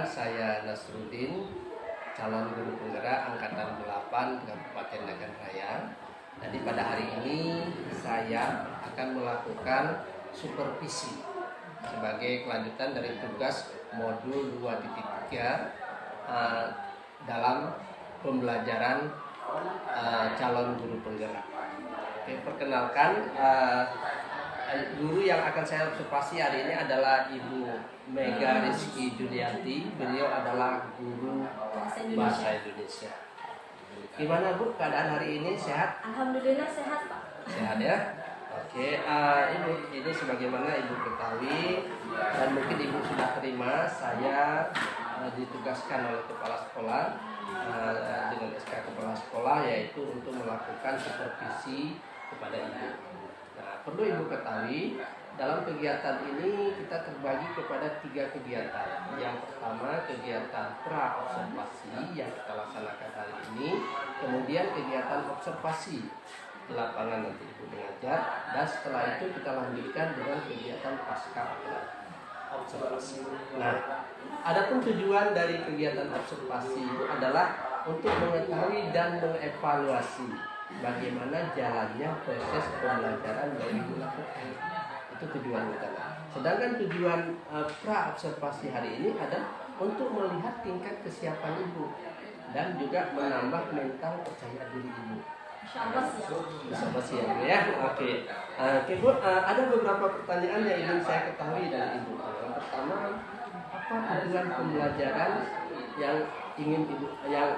saya Nasruddin, calon guru penggerak angkatan 8 Kabupaten Nagan Raya. Jadi pada hari ini saya akan melakukan supervisi sebagai kelanjutan dari tugas modul 2.3 dalam pembelajaran calon guru penggerak. Oke, perkenalkan guru yang akan saya observasi hari ini adalah Ibu Mega Rizky Julianti. Beliau adalah guru bahasa Indonesia. Gimana Bu keadaan hari ini, sehat? Alhamdulillah sehat Pak. Sehat ya. Oke, Ibu, ini sebagaimana Ibu ketahui dan mungkin Ibu sudah terima, saya ditugaskan oleh kepala sekolah dengan SK kepala sekolah, yaitu untuk melakukan supervisi kepada Ibu. Nah, perlu Ibu ketahui dalam kegiatan ini kita terbagi kepada 3 kegiatan. Yang pertama kegiatan pra-observasi yang kita laksanakan hari ini, kemudian kegiatan observasi di lapangan nanti Ibu mengajar, dan setelah itu kita lanjutkan dengan kegiatan pasca observasi. Nah, adapun tujuan dari kegiatan observasi itu adalah untuk mengetahui dan mengevaluasi bagaimana jalannya proses pembelajaran yang dilakukan. Itu tujuan utama. Sedangkan tujuan pra-observasi hari ini adalah untuk melihat tingkat kesiapan Ibu dan juga menambah mental percaya diri Ibu. Insyaallah siap ya. Oke. Oke Bu, ada beberapa pertanyaan yang ingin saya ketahui dari Ibu. Yang pertama, apa tujuan pembelajaran yang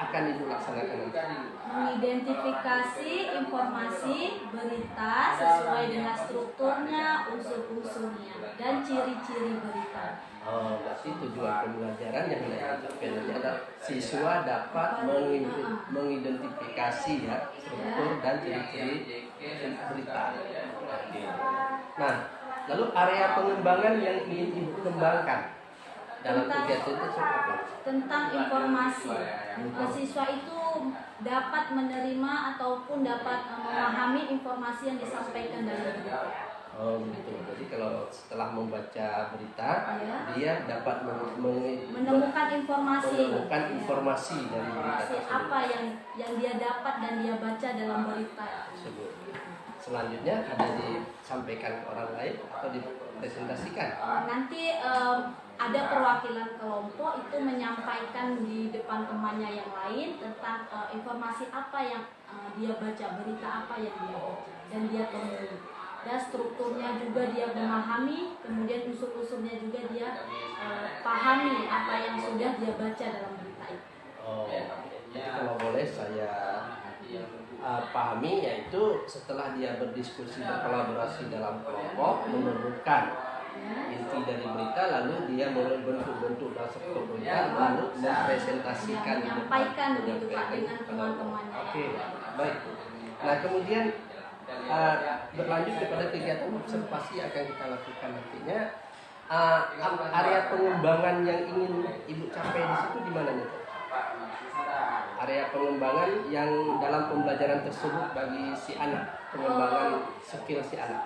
akan Ibu laksanakan nanti? Mengidentifikasi informasi berita sesuai dengan strukturnya, unsur-unsurnya, dan ciri-ciri berita. Oh, berarti tujuan pembelajaran yang dilakukan nanti adalah siswa dapat mengidentifikasi ya struktur dan ciri-ciri berita. Oke. Nah, lalu area pengembangan yang ingin Ibu kembangkan dalam kegiatan itu seperti tentang informasi. Siswa itu dapat menerima ataupun dapat memahami informasi yang disampaikan dari berita. Oh begitu. Jadi kalau setelah membaca berita, dia dapat menemukan informasi dari berita tersebut. Apa yang dia dapat dan dia baca dalam berita tersebut. Selanjutnya ada disampaikan ke orang lain atau dipresentasikan? Nanti ada perwakilan kelompok itu menyampaikan di depan temannya yang lain tentang informasi apa yang dia baca, berita apa yang dia baca dan dia temui. Dan strukturnya juga dia memahami, kemudian unsur-unsurnya juga dia pahami apa yang sudah dia baca dalam berita itu. Oh, jadi kalau boleh saya pahami, yaitu setelah dia berdiskusi, berkolaborasi dalam kelompok, menemukan inti dari berita, lalu dia membentuk dan struktur berita, lalu mempresentasikan, menyampaikan begitu Pak dengan teman-temannya. Oke, baik. Nah kemudian berlanjut kepada kegiatan observasi yang akan kita lakukan nantinya. Area pengembangan yang ingin Ibu capai di situ di mana nih? Area pengembangan yang dalam pembelajaran tersebut bagi si anak, pengembangan skill si anak.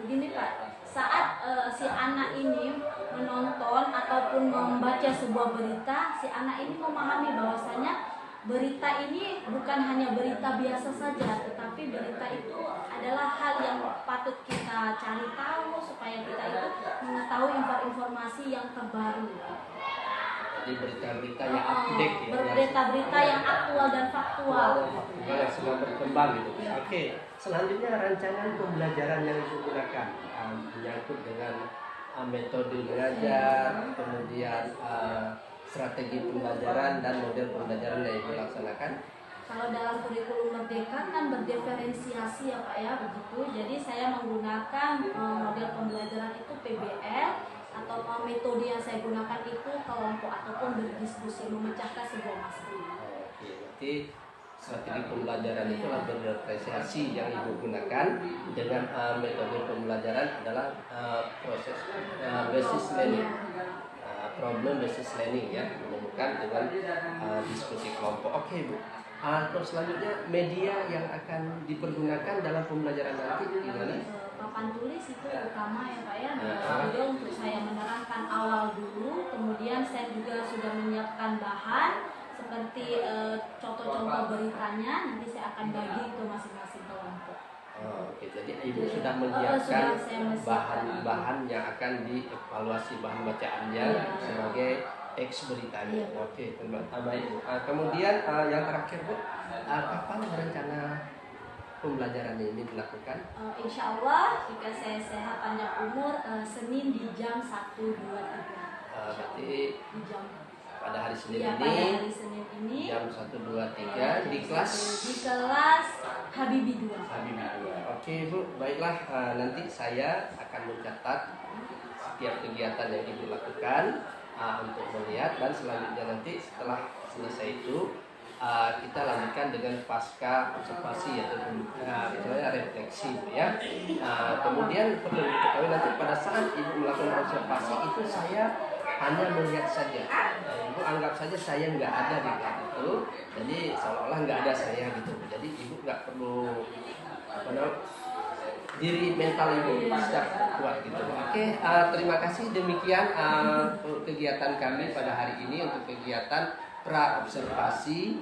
Begini Pak, saat si anak ini menonton ataupun membaca sebuah berita, si anak ini memahami bahwasanya berita ini bukan hanya berita biasa saja, tetapi berita itu adalah hal yang patut kita cari tahu supaya kita itu mengetahui informasi yang terbaru. Jadi berita-berita yang update ya. Berita-berita yang aktual dan faktual. Yang sedang berkembang gitu. Oke. Selanjutnya rancangan pembelajaran yang digunakan menyangkut dengan metode belajar, kemudian strategi pembelajaran dan model pembelajaran yang dilaksanakan. Kalau dalam kurikulum Merdeka kan berdiferensiasi ya Pak ya, begitu. Jadi saya menggunakan model pembelajaran itu PBL, atau metode yang saya gunakan itu kelompok ataupun berdiskusi memecahkan sebuah masalah. Oke, berarti strategi pembelajaran itu adalah berdifferensiasi yang Ibu gunakan dengan metode pembelajaran adalah proses basis learning, problem basis learning ya, menemukan dengan diskusi kelompok. Oke Bu. Terus selanjutnya media yang akan dipergunakan dalam pembelajaran nanti gimana? papan tulis itu utama ya Pak ya. Jadi untuk saya menerangkan awal dulu, kemudian saya juga sudah menyiapkan bahan seperti contoh-contoh beritanya, nanti saya akan bagi ke masing-masing kelompok. Oke, jadi Ibu sudah menyiapkan bahan-bahan yang akan dievaluasi bahan bacaannya sebagai teks beritanya. Oke, baik Bu. Kemudian yang terakhir Bu, kapan rencana pembelajaran ini dilakukan? Insya Allah jika saya sehat panjang umur, Senin di jam 1, 2, 3. Berarti di jam pada hari Senin ya, ini, pada hari Senin ini jam 1, 2, 3 di kelas Habibie 2. Habibie 2. Oke Bu, baiklah, nanti saya akan mencatat setiap kegiatan yang Ibu lakukan untuk melihat, dan selanjutnya nanti setelah selesai itu kita lanjutkan dengan pasca observasi atau misalnya refleksi ya. Kemudian perlu diketahui nanti pada saat Ibu melakukan observasi itu saya hanya melihat saja. Ibu anggap saja saya nggak ada di kelas itu, jadi seolah-olah nggak ada saya gitu. Jadi Ibu nggak perlu diri mental Ibu sudah kuat gitu. Oke, terima kasih, demikian kegiatan kami pada hari ini untuk kegiatan pra observasi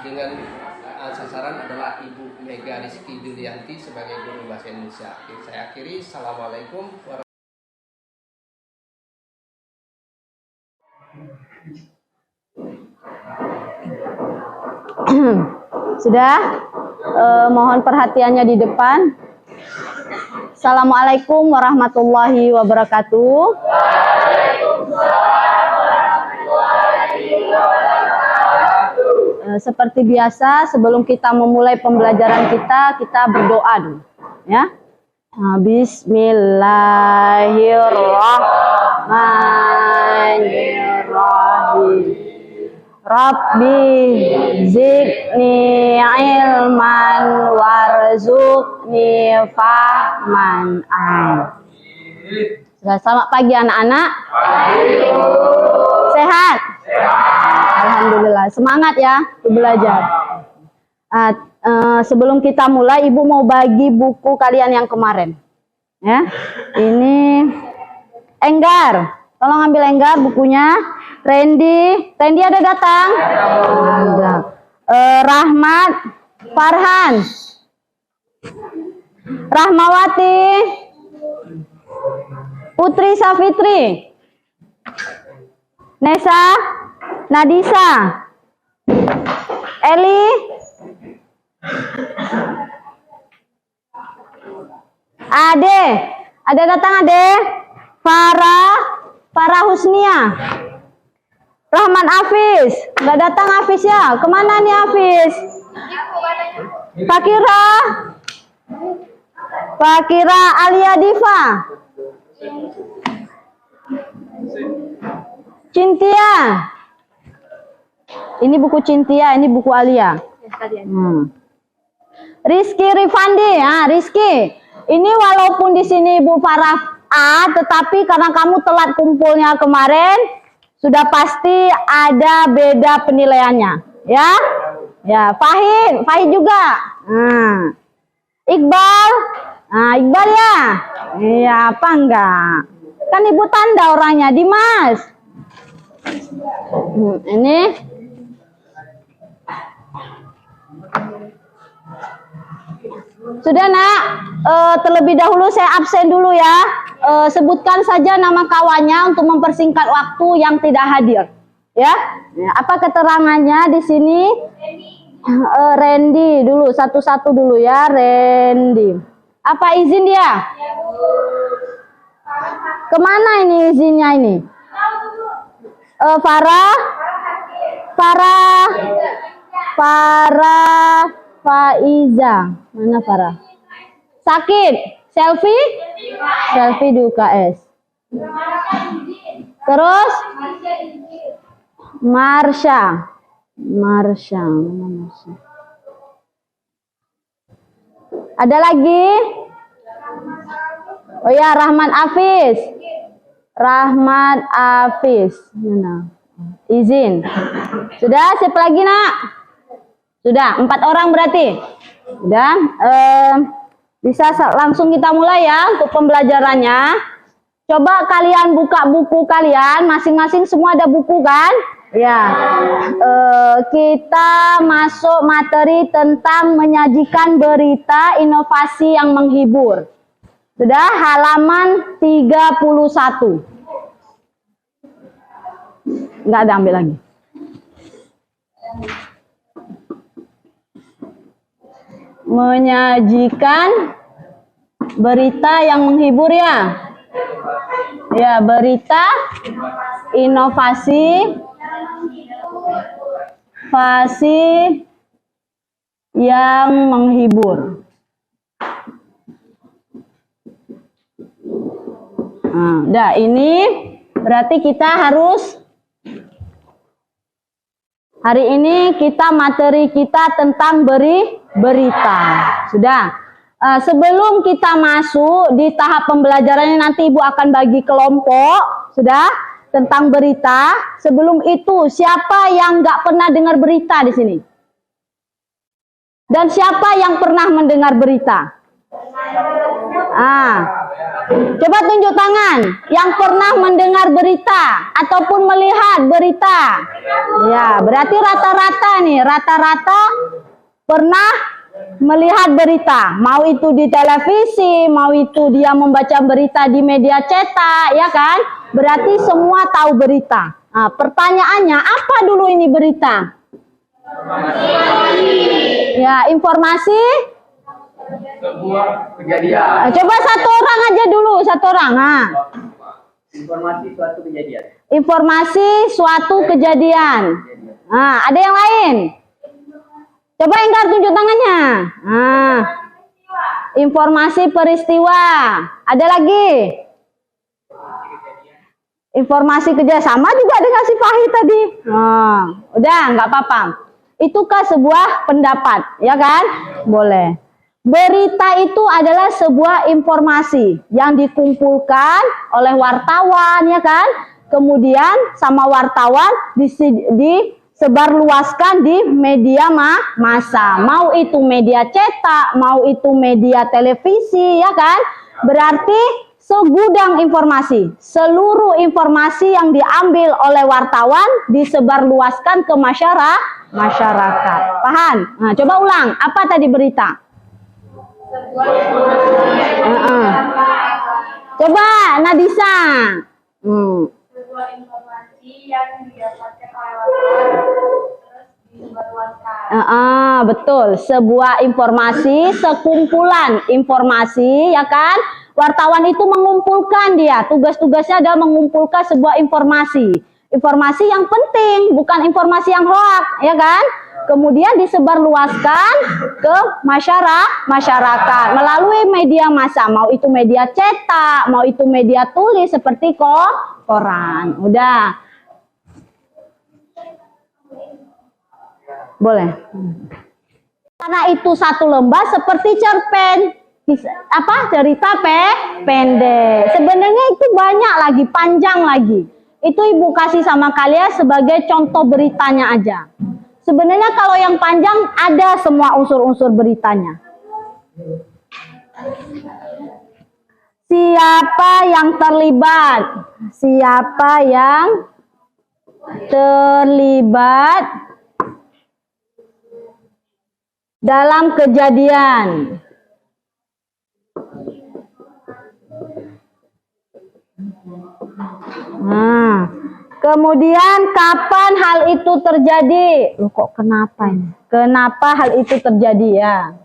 dengan sasaran adalah Ibu Mega Rizky Julianti sebagai guru bahasa Indonesia. Oke, saya akhiri. Assalamualaikum warahmatullahi wabarakatuh. Sudah, mohon perhatiannya di depan. Assalamualaikum warahmatullahi wabarakatuh. Seperti biasa, sebelum kita memulai pembelajaran kita berdoa dulu, ya. Bismillahirrahmanirrahim. Rabbi zidni ilman warzuqni fahman. Selamat pagi anak-anak. Sehat? Alhamdulillah. Semangat ya belajar. Sebelum kita mulai, Ibu mau bagi buku kalian yang kemarin. Ya, ini Enggar. Tolong ambil Enggar bukunya. Randy ada datang? Ada. Rahmat, Farhan, Rahmawati, Putri Safitri, Nesa, Nadisa, Eli, Ade, ada datang Ade? Farah Husnia, Rahman Hafiz, nggak datang Hafiz ya? Kemana nih Hafiz? Fakira Alia Diva, Cintia. Ini buku Cintia, ini buku Alia. Rizky Rifandi, Rizky. Ini walaupun di sini Bu Farah A, tetapi karena kamu telat kumpulnya kemarin, sudah pasti ada beda penilaiannya, ya. Ya, Fahid juga. Iqbal, Iqbal ya. Iya, apa enggak? Kan Ibu tanda orangnya, Dimas. Ini. Sudah nak, terlebih dahulu saya absen dulu ya. Sebutkan saja nama kawannya untuk mempersingkat waktu yang tidak hadir. Ya, apa keterangannya di sini? Randy dulu, satu-satu dulu ya, Randy. Apa izin dia? Kemana ini izinnya ini? Faiza, mana Farah? Sakit, selfie di UKS. Terus Marsha. Ada lagi? Oh ya, Rahmat Hafiz. Mana? Izin. Sudah, siapa lagi nak? Sudah, 4 orang berarti. Sudah. Bisa langsung kita mulai ya untuk pembelajarannya. Coba kalian buka buku kalian, masing-masing semua ada buku kan? Ya. Kita masuk materi tentang menyajikan berita inovasi yang menghibur. Sudah halaman 31. Enggak ada, ambil lagi. Menyajikan berita yang menghibur ya. Ya, berita inovasi yang menghibur. Nah, ini berarti kita harus hari ini materi kita tentang berita. Sudah. Sebelum kita masuk di tahap pembelajarannya, nanti Ibu akan bagi kelompok, sudah, tentang berita. Sebelum itu, siapa yang nggak pernah dengar berita di sini? Dan siapa yang pernah mendengar berita? Coba tunjuk tangan yang pernah mendengar berita ataupun melihat berita. Ya, berarti rata-rata nih, rata-rata pernah melihat berita, mau itu di televisi, mau itu dia membaca berita di media cetak, ya kan? Berarti semua tahu berita. Nah, pertanyaannya, apa dulu ini berita? Ya, informasi Sebuah kejadian. Coba satu orang aja dulu, satu orang. Informasi suatu kejadian. Informasi suatu kejadian. Ada yang lain? Coba Enggar tunjuk tangannya. Informasi peristiwa. Ada lagi? Informasi kejadian. Sama juga dengan si Fahid tadi. Udah, nggak apa-apa. Itukah sebuah pendapat, ya kan? Boleh. Berita itu adalah sebuah informasi yang dikumpulkan oleh wartawan, ya kan? Kemudian sama wartawan disebarluaskan di media massa. Mau itu media cetak, mau itu media televisi, ya kan? Berarti segudang informasi, seluruh informasi yang diambil oleh wartawan disebarluaskan ke masyarakat. Paham? Nah, coba ulang. Apa tadi berita? Coba Nadisa. Sebuah informasi yang didapatkan oleh wartawan terus disebarluaskan. Betul. Sebuah informasi, sekumpulan informasi, ya kan? Wartawan itu mengumpulkan dia. Tugas-tugasnya adalah mengumpulkan sebuah informasi. Informasi yang penting, bukan informasi yang hoax, ya kan? Kemudian disebarluaskan ke masyarakat melalui media massa, mau itu media cetak, mau itu media tulis seperti koran. Udah. Boleh. Karena itu satu lembar seperti cerpen. Cerita pendek. Sebenarnya itu banyak lagi, panjang lagi. Itu Ibu kasih sama kalian sebagai contoh beritanya aja. Sebenarnya kalau yang panjang ada semua unsur-unsur beritanya. Siapa yang terlibat? Siapa yang terlibat dalam kejadian? Kemudian kapan hal itu terjadi? Loh, kok kenapa ini? Kenapa hal itu terjadi ya?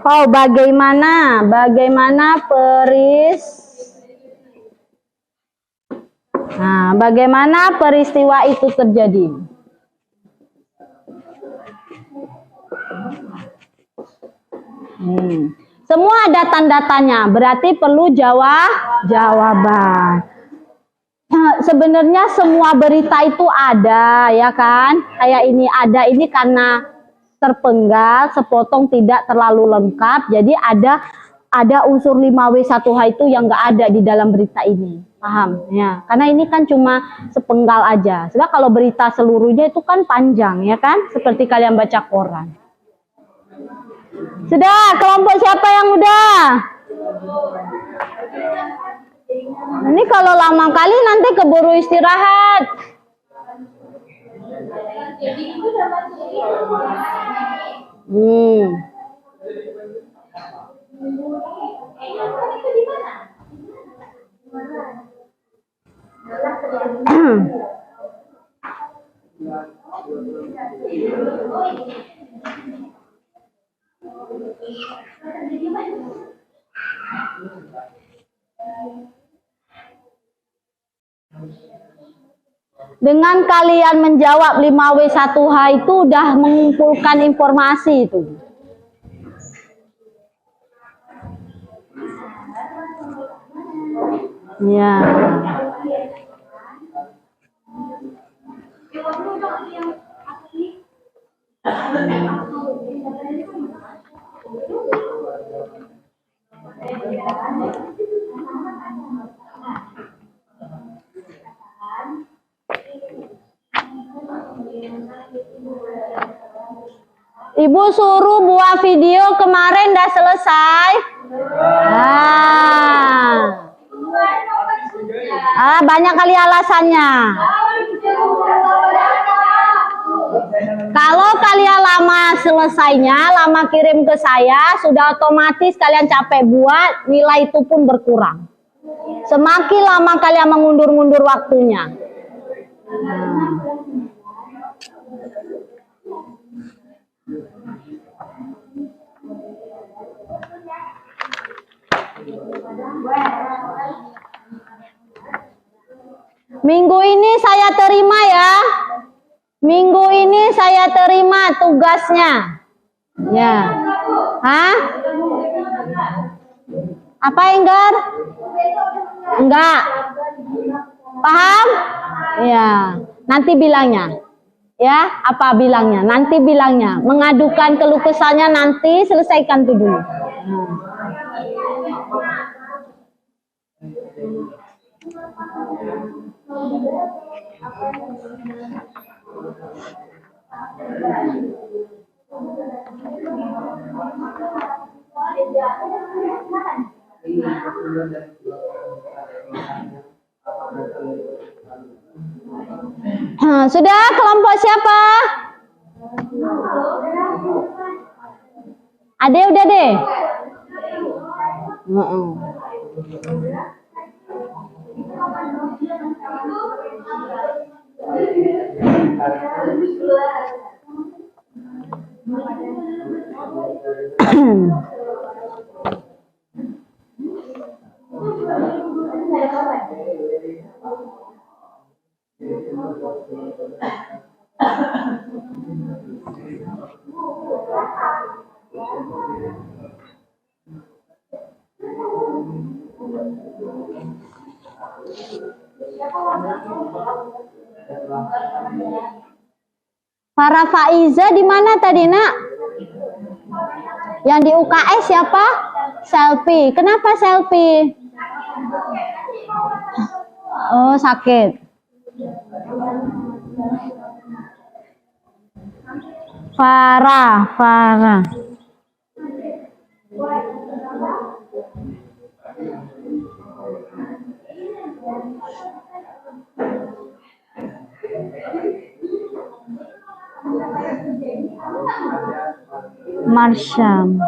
Bagaimana bagaimana peristiwa itu terjadi? Semua ada tanda-tanya, berarti perlu jawaban. Sebenarnya semua berita itu ada, ya kan? Kayak ini ada, ini karena terpenggal, sepotong tidak terlalu lengkap. Jadi ada ada unsur 5W1H itu yang nggak ada di dalam berita ini. Paham? Ya. Karena ini kan cuma sepenggal aja. Sebab kalau berita seluruhnya itu kan panjang, ya kan? Seperti kalian baca koran. Sudah, kelompok siapa yang udah? Ini kalau lama kali nanti keburu istirahat. Dengan kalian menjawab 5W1H itu udah mengumpulkan informasi itu. Ya. Ibu suruh buat video kemarin udah selesai. Banyak kali alasannya. Kalau kalian lama selesainya, lama kirim ke saya, sudah otomatis kalian capek buat, nilai itu pun berkurang. Semakin lama kalian mengundur-mundur waktunya. Minggu ini saya terima ya. Minggu ini saya terima tugasnya. Ya. Hah? Apa Enggar? Enggak. Paham? Ya. Nanti bilangnya. Ya, apa bilangnya? Nanti bilangnya. Mengadukan keluh kesahnya nanti, selesaikan itu dulu. Sudah kelompok siapa? Ade udah deh. Para Faiza di mana tadi nak? Yang di UKS siapa? Selfie. Kenapa selfie? Oh sakit. Farah. Marsyam.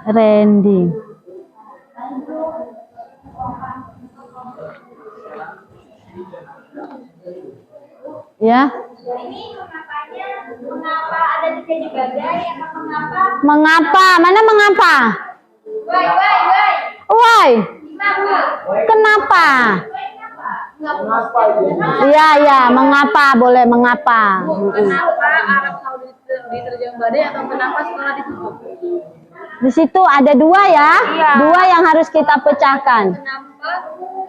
Randy. Ya. Ini mengapa ada di sini juga guys? Mengapa? Mengapa? Mana mengapa? Why? Kenapa? Iya, mengapa? Boleh mengapa? Kenapa Arab Saudi diterjang badai atau kenapa sekolah ditutup? Di situ ada dua ya, Iya. dua yang harus kita pecahkan.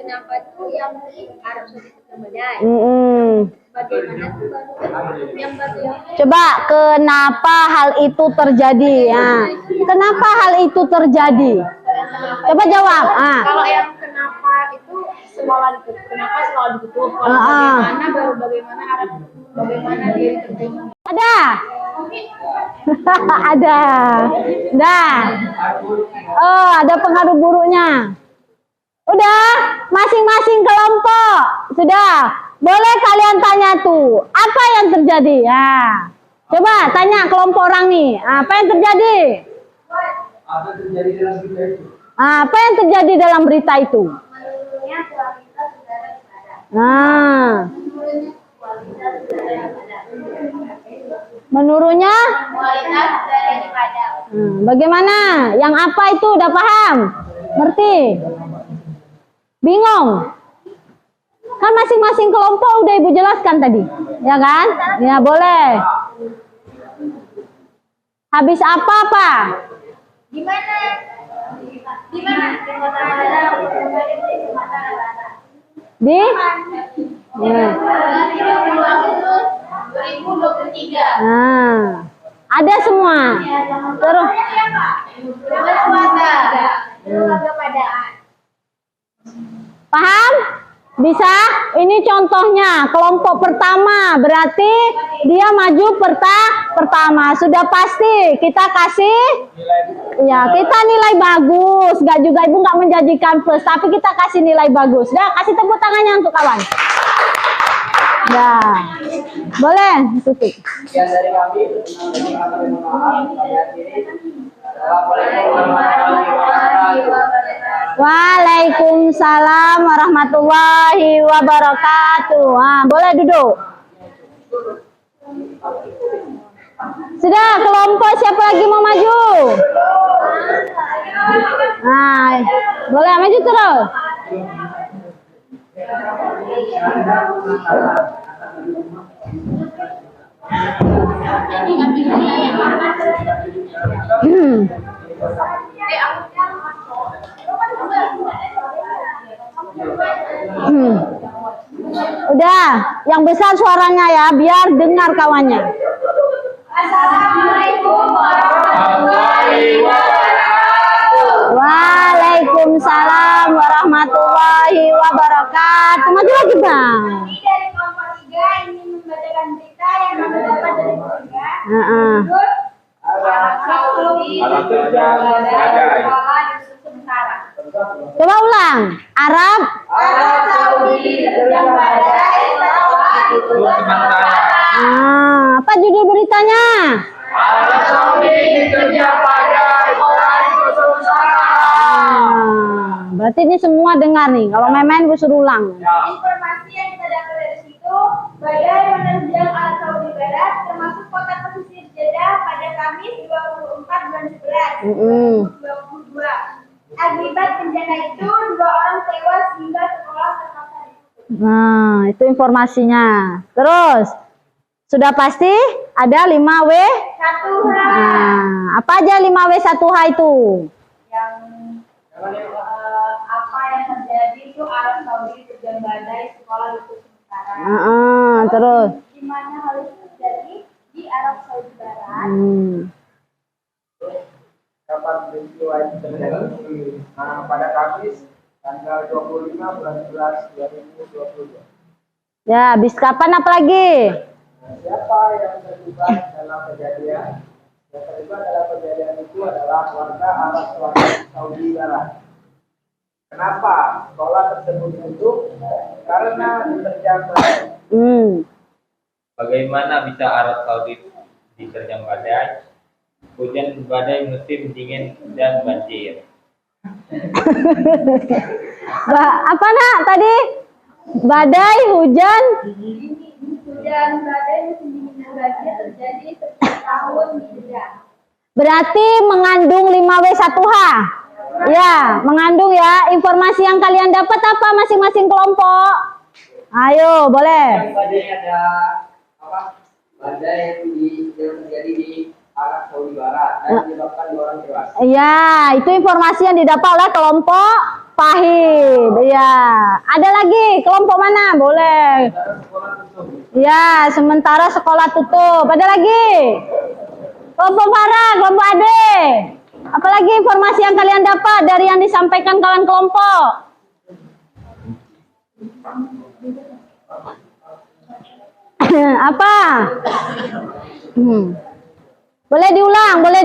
Kenapa tuh yang di Arab Saudi terjang badai? Bagaimana tuh yang batu yang Coba kenapa hal itu terjadi? Nah, kenapa hal itu terjadi? Coba jawab. kalau yang kenapa itu sekolah ditutup? Kenapa sekolah ditutup? Kalau bagaimana bagaimana dia terjun? Ada. Ada. Dah. Oh, ada pengaruh buruknya. Udah, masing-masing kelompok. Sudah. Boleh kalian tanya tuh, apa yang terjadi? Ya. Coba tanya kelompok orang nih, apa yang terjadi? Apa terjadi dalam berita itu? Apa yang terjadi dalam berita itu? Menurutnya kualitas udara di barat. Nah, Menurutnya kualitas udara di barat. menurutnya Kualitas udara di barat. bagaimana? Yang apa itu udah paham? Ngerti? Bingung? Kan masing-masing kelompok udah Ibu jelaskan tadi, ya kan? Ya boleh. Habis apa? Gimana? Gimana? Di Sumatera Di? Ya. 2023. Nah, ada semua. Terus, paham? Bisa? Ini contohnya kelompok pertama, berarti dia maju pertama. Sudah pasti kita kasih, ya kita nilai bagus. Gak juga Ibu nggak menjanjikan plus, tapi kita kasih nilai bagus. Dah, kasih tepuk tangannya untuk kawan. Dah, boleh tutup. Sekian dari kami. Kami akhiri. Assalamualaikum warahmatullahi wabarakatuh. Waalaikumsalam warahmatullahi wabarakatuh. Boleh duduk. Sudah, kelompok siapa lagi mau maju? Boleh maju terus. Udah, yang besar suaranya ya, biar dengar kawannya. Assalamualaikum warahmatullahi wabarakatuh. Waalaikumsalam warahmatullahi wabarakatuh. Maju lagi bang. Kami dari kelompok 3 ingin membacakan berita yang kami dapat dari keluarga. Arab Saudi terjang badai Yusuf sementara. Coba ulang. Arab Saudi terjang badai Yusuf sementara. Apa judul beritanya? Arab Saudi terjang badai Yusuf sementara. Berarti ini semua dengar nih. Kalau main-main gue suruh ulang. Informasi yang kita dapat dari situ, badai menerjang Arab Saudi Barat, termasuk kota pesisir Jeddah pada Kamis 24 bulan 11 2022. Akibat bencana itu, 2 orang tewas hingga sekolah terpaksa ditutup. Nah, itu informasinya. Terus, sudah pasti ada 5W. 1H Nah, apa aja 5W1H itu? yang apa yang terjadi itu Arab Saudi terjang badai, sekolah tutup sementara. Terus. Di mana hal itu terjadi di Arab Saudi Barat. Kapan peristiwa itu terjadi? Pada Kamis tanggal 25 bulan 11 2022. Ya, habis kapan apa lagi? Siapa yang terlibat dalam kejadian? Yang terlibat dalam kejadian itu adalah warga Arab Saudi Barat. Kenapa sekolah tersebut tutup? Karena diterjang badai. Bagaimana bisa Arab Saudi diterjang badai? Hujan badai musim dingin dan banjir. Apa nak tadi? Badai, hujan. Hujan badai musim dingin dan banjir terjadi setiap tahun di Jeddah. Berarti mengandung 5W1H. Ya, mengandung ya. Informasi yang kalian dapat apa masing-masing kelompok? Ayo, boleh. Badai ada apa? Badai yang terjadi di Arab Saudi Barat dan menyebabkan 2 orang tewas. Iya, itu informasi yang didapat oleh kelompok Pahid. Iya. Ada lagi kelompok mana? Boleh. Ya, sementara sekolah tutup. Ada lagi? Kelompok Farah, kelompok Ade. Apalagi informasi yang kalian dapat dari yang disampaikan kawan kelompok? Apa? Boleh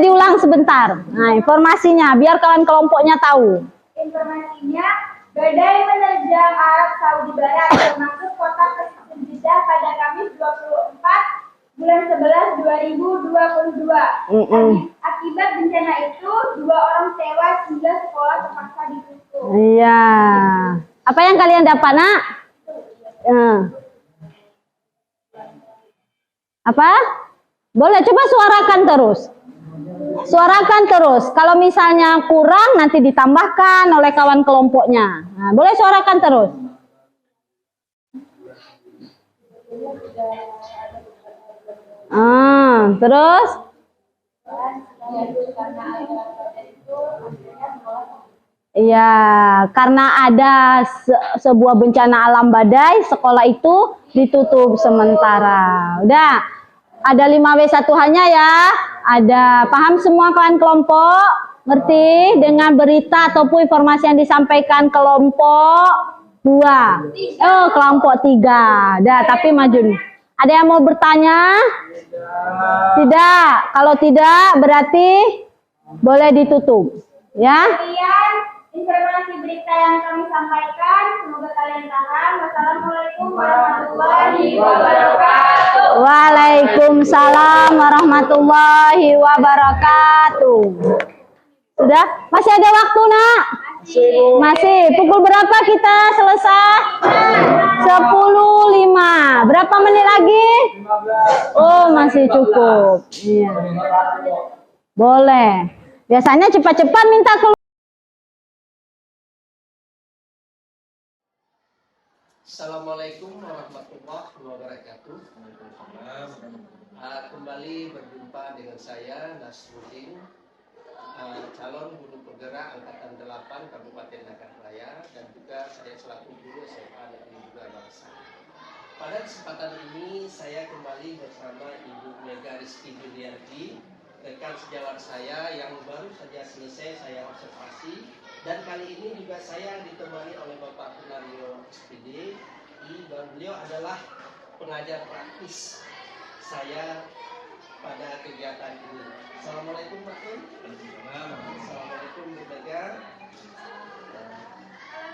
diulang sebentar. Nah, informasinya biar kawan kelompoknya tahu. Informasinya, badai menerjang Arab Saudi Barat termasuk kota pesisir Jeddah pada Kamis 24 bulan 11 2022. Akibat bencana itu 2 orang tewas hingga sekolah terpaksa ditutup. Iya. Apa yang kalian dapat, Nak? Apa? Boleh coba suarakan terus. Suarakan terus. Kalau misalnya kurang nanti ditambahkan oleh kawan kelompoknya. Nah, boleh suarakan terus. Terus? Iya, karena ada sebuah bencana alam badai, sekolah itu ditutup sementara. Udah, ada 5W1H-nya ya. Ada, paham semua kawan kelompok? Ngerti dengan berita ataupun informasi yang disampaikan kelompok 2. Kelompok 3. Udah, tapi maju nih. Ada yang mau bertanya? Tidak. Kalau tidak, berarti boleh ditutup. Ya. Kemudian informasi berita yang kami sampaikan, semoga kalian paham. Wassalamualaikum warahmatullahi wabarakatuh. Waalaikumsalam warahmatullahi wabarakatuh. Sudah? Masih ada waktu, Nak? Masih. Pukul berapa kita selesai? 10.05. Berapa menit lagi? 15. Oh, masih cukup. Iya. Boleh. Biasanya cepat-cepat minta keluar. Assalamualaikum warahmatullahi wabarakatuh. Kembali berjumpa dengan saya Nasruddin, calon guru penggerak Angkatan 8 Kabupaten Nagan Raya, dan juga saya selaku guru SMA Negeri 2 Bangsa. Pada kesempatan ini saya kembali bersama Ibu Mega Rizky Juliarti, rekan sejawat saya yang baru saja selesai saya observasi, dan kali ini juga saya ditemani oleh Bapak Kunario SPD. Beliau adalah pengajar praktis saya pada kegiatan ini. Assalamualaikum Pak Kun. Assalamualaikum Bu Mega.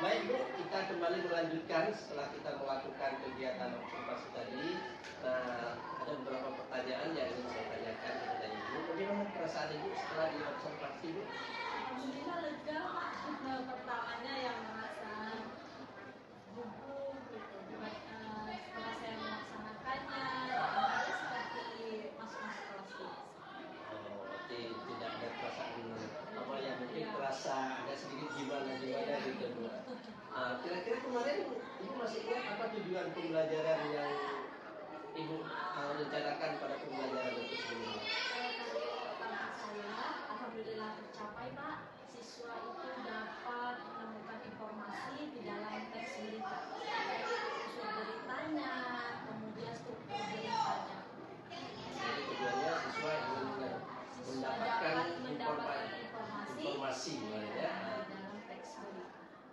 Baik Bu, kita kembali melanjutkan setelah kita melakukan kegiatan observasi tadi. Nah, ada beberapa pertanyaan yang ingin saya tanyakan kepada Ibu. Bagaimana perasaan Ibu setelah diobservasi Bu? Alhamdulillah lega Pak. Pertamanya yang merasa gugup gitu. Setelah saya melaksanakannya, seperti masuk-masuk kelas biasa. Tidak ada perasaan apa yang mungkin terasa ada sedikit gimana gitu Bu. Kira-kira kemarin Ibu masih ingat apa tujuan pembelajaran yang Ibu rencanakan pada pembelajaran itu sebelumnya? Alhamdulillah tercapai Pak. Siswa itu dapat menemukan informasi di dalam teks berita. Unsur beritanya, kemudian struktur beritanya. Jadi tujuannya siswa ingin mendapatkan informasi ya. Dalam teks berita.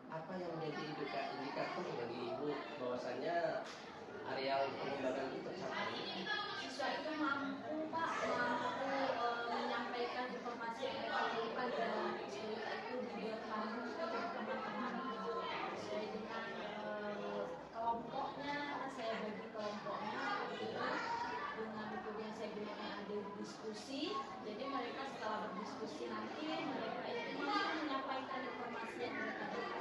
Apa yang menjadi indikator bagi Ibu bahwasannya areal pengembangan itu tercapai? Siswa itu mampu Pak, menyampaikan informasi yang mereka temukan di dalam teks berita itu dibuat paham oleh teman-teman sesuai dengan kelompoknya. Saya bagi kelompoknya dengan kemudian saya berikan ada diskusi. Jadi mereka setelah berdiskusi nanti mereka itu mampu menyampaikan informasi yang mereka dapat.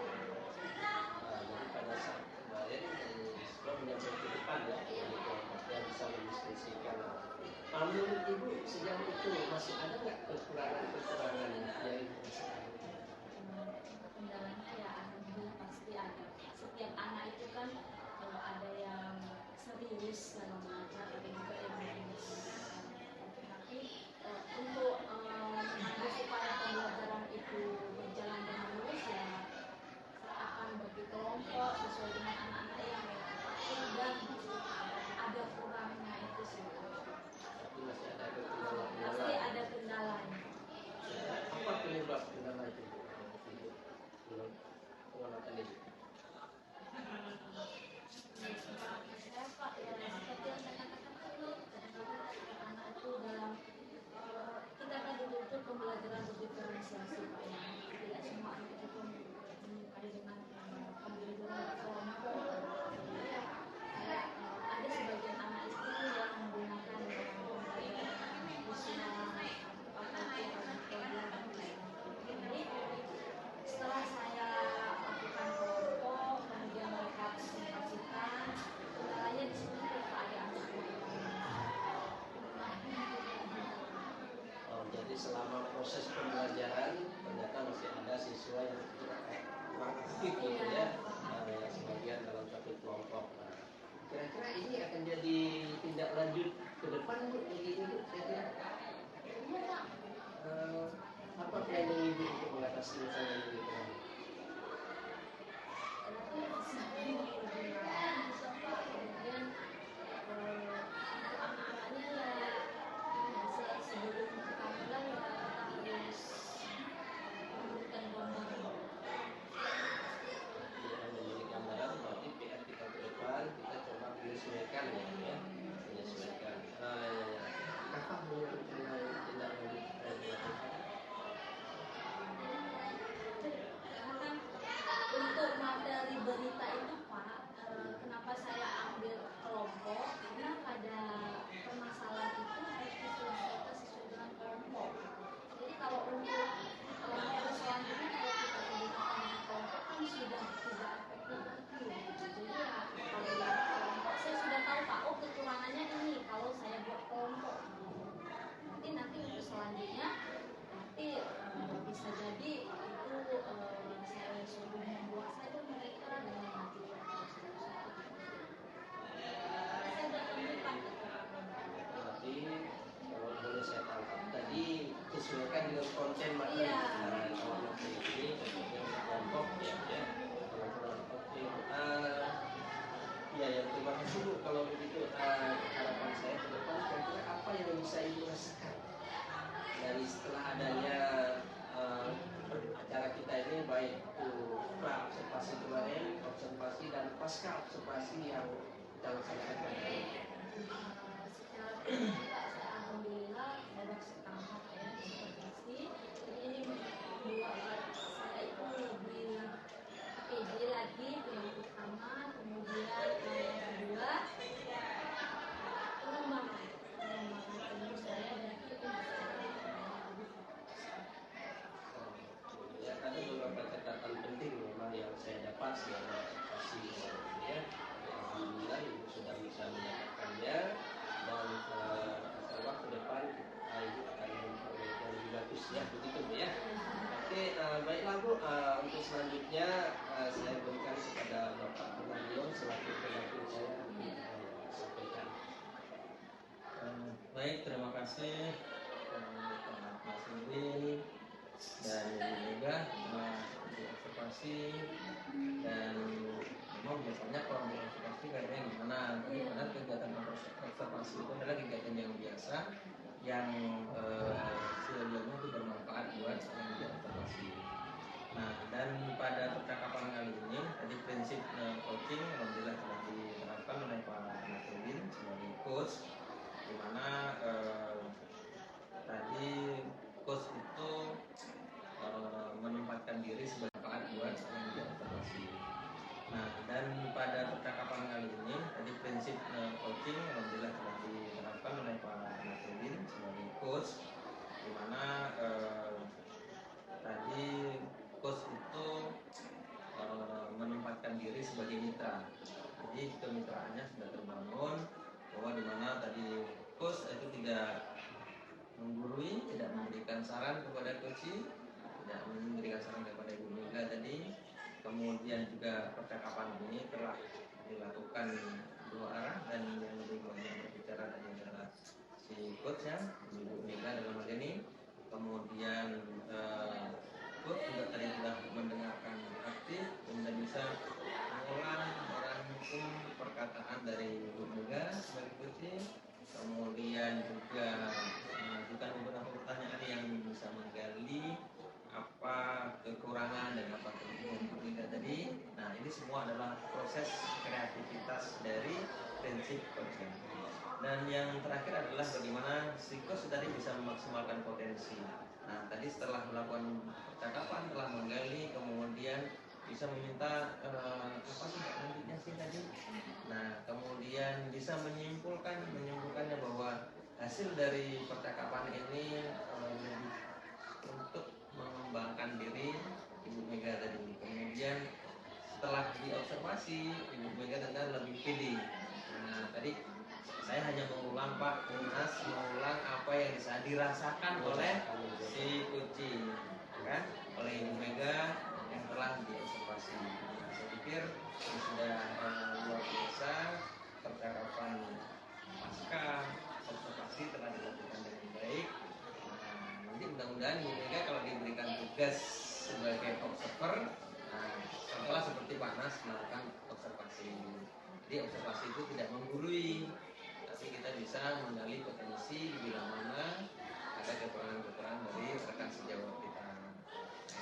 Jadi pada saat kemarin siswa menyampaikan ke depan ya, yang bisa mendiskusikan. Menurut Ibu sejauh itu masih ada nggak kekurangan yang Ibu rasakan? Kendalanya ya pasti ada. Setiap anak itu kan ada yang serius dalam belajar, ada juga yang tapi sesuai dengan anak-anak yang sudah ada kurangnya itu sih. Tapi masih ada Pasti ada kendalanya. Apa penyebab kendala itu? Belum pengamatan itu. Saya Pak ya seperti yang saya katakan tadi, kadang-kadang anak itu dalam kita kan dituntut pembelajaran berdiferensiasi Pak ya. Tidak semua anak itu pun menyukai dengan pembelajaran kelompok. Ada sebagian anak itu yang menggunakan pembelajaran usia jadi setelah saya lakukan kelompok, kemudian mereka presentasikan, kendalanya di sini keadaan Jadi selama proses pembelajaran ternyata masih ada siswa yang kurang aktif gitu ya, yang sebagian dalam satu kelompok. Nah, kira-kira ini akan jadi tindak lanjut ke depan Bu, bagi Ibu kira-kira? Apa planning Ibu untuk mengatasi masalah ini? kemudian anak-anaknya ya sebelum kehamilan ya kita harus memberikan gambaran. Menjadi gambaran berarti PR kita ke depan kita coba menyesuaikan ya, menyesuaikan. Apa menurut tindak lanjut Untuk materi berita itu Pak, kenapa saya ambil kelompok? Karena pada permasalahan itu harus diselesaikan sesuai dengan kelompok. Jadi kalau untuk kelompok selanjutnya kalau kita menggunakan kelompok kan sudah tidak efektif lagi. Jadi ya kalau dari kelompok saya sudah tahu Pak, oh kekurangannya ini kalau saya buat kelompok. Nanti untuk selanjutnya nanti bisa jadi itu saya suruh membuat saja mereka dengan nanti saya sudah temukan berarti kalau boleh saya tangkap tadi sesuaikan dengan konten materi. Iya. Kalau materi ini kemudian kelompok ya oke. Ya terima kasih Bu. Kalau begitu harapan saya ke depan kira-kira apa yang bisa Ibu rasakan dari setelah adanya acara kita ini, baik itu pra observasi kemarin, observasi dan pasca observasi yang kita laksanakan hari ini. Secara pribadi saya alhamdulillah baru setengah ya observasi. Jadi ini membuat saya itu lebih pede lagi yang pertama, kemudian yang kedua pengembangan ilmu saya dan itu Ya, ada beberapa catatan penting memang yang saya dapat selama observasi ya. Alhamdulillah Ibu sudah bisa mendapatkannya dan insya ke depan Ibu akan memperbaiki yang lebih bagus ya, begitu Bu ya. Oke, baiklah Bu, untuk selanjutnya saya berikan kepada Bapak Arnaldo selaku pendamping saya sampaikan. Baik, terima kasih Mas Indri dan Ibu Mega telah observasi, dan memang biasanya kalau observasi kayaknya gimana, tapi benar kegiatan observasi itu adalah kegiatan yang biasa yang sejauhnya itu bermanfaat buat yang observasi. Nah, dan pada percakapan kali ini tadi prinsip coaching alhamdulillah telah diterapkan oleh Pak Nasruddin sebagai coach, di mana tadi coach itu menempatkan diri sebagai manfaat buat yang diobservasi. Nah, dan pada percakapan kali ini tadi prinsip coaching alhamdulillah telah diterapkan oleh Pak Nasruddin sebagai coach, di mana tadi coach itu menempatkan diri sebagai mitra. Jadi kemitraannya sudah terbangun, bahwa di mana tadi coach itu tidak menggurui, tidak memberikan saran kepada coaching, tidak memberikan saran kepada Ibu Mega tadi. Kemudian juga percakapan ini telah dilakukan dua arah, dan yang lebih banyak berbicara tadi adalah si coach ya, Ibu Mega dalam hal ini. Kemudian coach juga tadi sudah mendengarkan aktif, kemudian bisa mengolah perkataan dari Ibu Mega sebagai coaching, kemudian juga mengajukan beberapa pertanyaan yang bisa menggali apa kekurangan dan apa kelebihan Ibu Mega tadi. Nah, ini semua adalah proses kreativitas dari prinsip coaching. Dan yang terakhir adalah bagaimana si coach tadi bisa memaksimalkan potensi. Nah, tadi setelah melakukan percakapan, telah menggali, kemudian bisa meminta apa sih lanjutnya sih tadi. Nah, kemudian bisa menyimpulkannya bahwa hasil dari percakapan ini lebih untuk mengembangkan diri Ibu Mega tadi. Kemudian setelah diobservasi, Ibu Mega tentu lebih pede. Nah, tadi saya hanya mengulang Pak Munas, mengulang apa yang bisa dirasakan oleh si kucing, kan, oleh Ibu Mega yang telah diobservasi. Nah, saya pikir ini sudah luar biasa. Percakapan pasca observasi telah dilakukan dengan baik. Nah, nanti mudah-mudahan Ibu Mega kalau diberikan tugas sebagai observer, nah, contohnya seperti Pak Nas melakukan observasi. Jadi observasi itu tidak menggurui, tapi kita bisa menggali potensi di bila mana ada kekurangan-kekurangan dari rekan sejawat kita.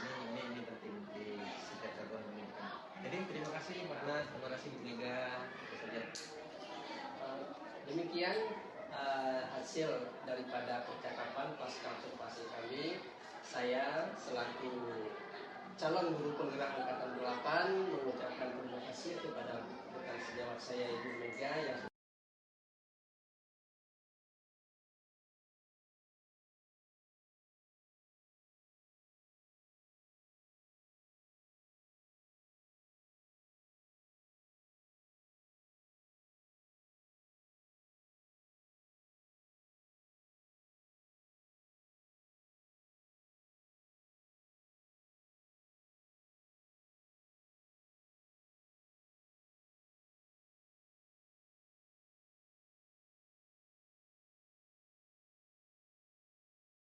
Nah, ini penting di setiap satuan pendidikan. Jadi terima kasih Pak Nas, terima kasih Bu Mega. Itu saja. Demikian hasil daripada percakapan pasca observasi kami. Saya selaku calon guru penggerak angkatan 8 mengucapkan terima kasih kepada rekan sejawat saya Ibu Mega yang